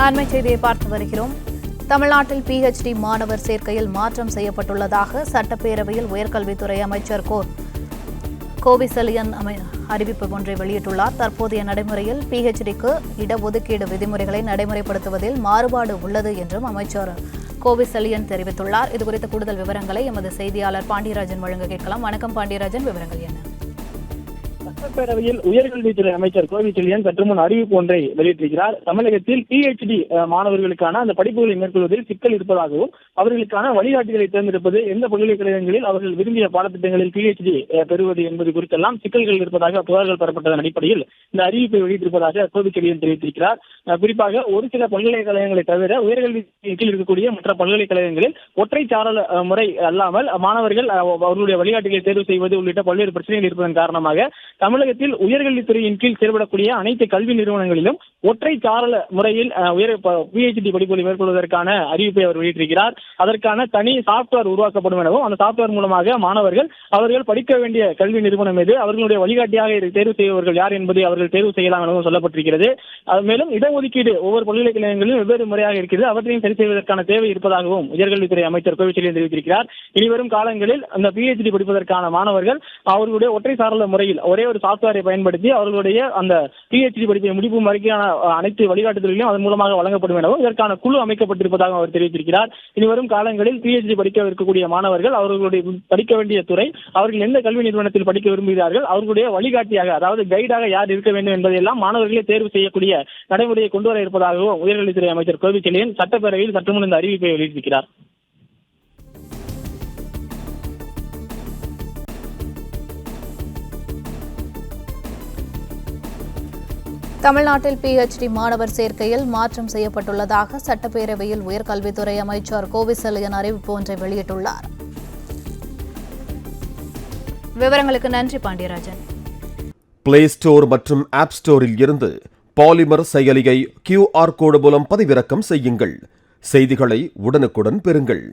அண்மை செய்தியை பார்த்து வருகிறோம். தமிழ்நாட்டில் PhD மாணவர் சேர்க்கையில் மாற்றம் செய்யப்பட்டுள்ளதாக சட்டப்பேரவையில் உயர்கல்வித்துறை அமைச்சர் கோவிசெலியன் அறிவிப்பு ஒன்றை வெளியிட்டுள்ளார். தற்போதைய நடைமுறையில் PhDக்கு இடஒதுக்கீடு விதிமுறைகளை நடைமுறைப்படுத்துவதில் மாறுபாடு உள்ளது என்றும் அமைச்சர் கோவிசெலியன் தெரிவித்துள்ளார். இதுகுறித்த கூடுதல் விவரங்களை எமது செய்தியாளர் பாண்டியராஜன் வழங்க கேட்கலாம். வணக்கம் பாண்டியராஜன், விவரங்கள் என்ன? சட்டப்பேரவையில் உயர்கல்வித்துறை அமைச்சர் கோவிசெலியன் சற்று முன் அறிவிப்பு ஒன்றை வெளியிட்டிருக்கிறார். தமிழகத்தில் PhD மாணவர்களுக்கான அந்த படிப்புகளை மேற்கொள்வதில் சிக்கல் இருப்பதாகவும் அவர்களுக்கான வழிகாட்டிகளை தேர்ந்தெடுப்பது எந்த பல்கலைக்கழகங்களில் அவர்கள் விரும்பிய பாடத்திட்டங்களில் PhD பெறுவது என்பது குறித்தெல்லாம் சிக்கல்கள் இருப்பதாக புகார்கள் பெறப்பட்டதன் அடிப்படையில் இந்த அறிவிப்பை வெளியிட்டிருப்பதாக கோவிசெலியன் தெரிவித்திருக்கிறார். குறிப்பாக ஒரு சில பல்கலைக்கழகங்களை தவிர உயர்கல்விக்கு இருக்கக்கூடிய மற்ற பல்கலைக்கழகங்களில் ஒற்றை சாரல் முறை அல்லாமல் மாணவர்கள் அவர்களுடைய வழிகாட்டிகளை தேர்வு செய்வது உள்ளிட்ட பல்வேறு பிரச்சனைகள் இருப்பதன் காரணமாக தமிழகத்தில் உயர்கல்வித்துறையின் கீழ் செயல்படக்கூடிய அனைத்து கல்வி நிறுவனங்களிலும் ஒற்றை சாரல முறையில் PhD படிப்புகளை மேற்கொள்வதற்கான அறிவிப்பை அவர் வெளியிட்டிருக்கிறார். அதற்கான தனி சாப்ட்வேர் உருவாக்கப்படும் எனவும் அந்த சாப்ட்வேர் மூலமாக மாணவர்கள் அவர்கள் படிக்க வேண்டிய கல்வி நிறுவனம் எது, அவர்களுடைய வழிகாட்டியாக தேர்வு செய்வர்கள் யார் என்பதை அவர்கள் தேர்வு செய்யலாம் எனவும் சொல்லப்பட்டிருக்கிறது. மேலும் இடஒதுக்கீடு ஒவ்வொரு பல்கலைக்கழகங்களிலும் வெவ்வேறு முறையாக இருக்கிறது, அவற்றையும் சரி செய்வதற்கான தேவை இருப்பதாகவும் உயர்கல்வித்துறை அமைச்சர் கோவிசெலியன் தெரிவித்திருக்கிறார். இனிவரும் காலங்களில் அந்த PhD படிப்பதற்கான மாணவர்கள் அவர்களுடைய ஒற்றை சாரல முறையில் ஒரே ஒரு சாப்ட்வேரை பயன்படுத்தி அவர்களுடைய அந்த PhD படிப்பை முடிப்பு வரைக்கான அனைத்து வழிகாட்டுதல்களையும் அதன் மூலமாக வழங்கப்படும் எனவும் இதற்கான குழு அமைக்கப்பட்டிருப்பதாக அவர் தெரிவித்திருக்கிறார். இனிவரும் காலங்களில் PhD படிக்க இருக்கக்கூடிய மாணவர்கள் அவர்களுடைய படிக்க வேண்டிய துறை, அவர்கள் எந்த கல்வி நிறுவனத்தில் படிக்க விரும்புகிறார்கள், அவர்களுடைய வழிகாட்டியாக அதாவது கைடாக யார் இருக்க வேண்டும் என்பதையெல்லாம் மாணவர்களே தேர்வு செய்யக்கூடிய நடைமுறையை கொண்டு வர இருப்பதாகவும் உயர்கல்வித்துறை அமைச்சர் கோவிசெலியன் சட்டப்பேரவையில் சற்று முன் இந்த அறிவிப்பை வெளியிட்டிருக்கிறார். தமிழ்நாட்டில் PhD மாணவர் சேர்க்கையில் மாற்றம் செய்யப்பட்டுள்ளதாக சட்டப்பேரவையில் உயர்கல்வித்துறை அமைச்சர் கோவிசெலியன் அறிவிப்பு ஒன்றை வெளியிட்டுள்ளார். விவரங்களுக்கு நன்றி பாண்டியராஜன். பிளே ஸ்டோர் மற்றும் ஆப் ஸ்டோரில் இருந்து பாலிமர் செயலியை QR கோடு மூலம் பதிவிறக்கம் செய்யுங்கள். செய்திகளை உடனுக்குடன் பெறுங்கள்.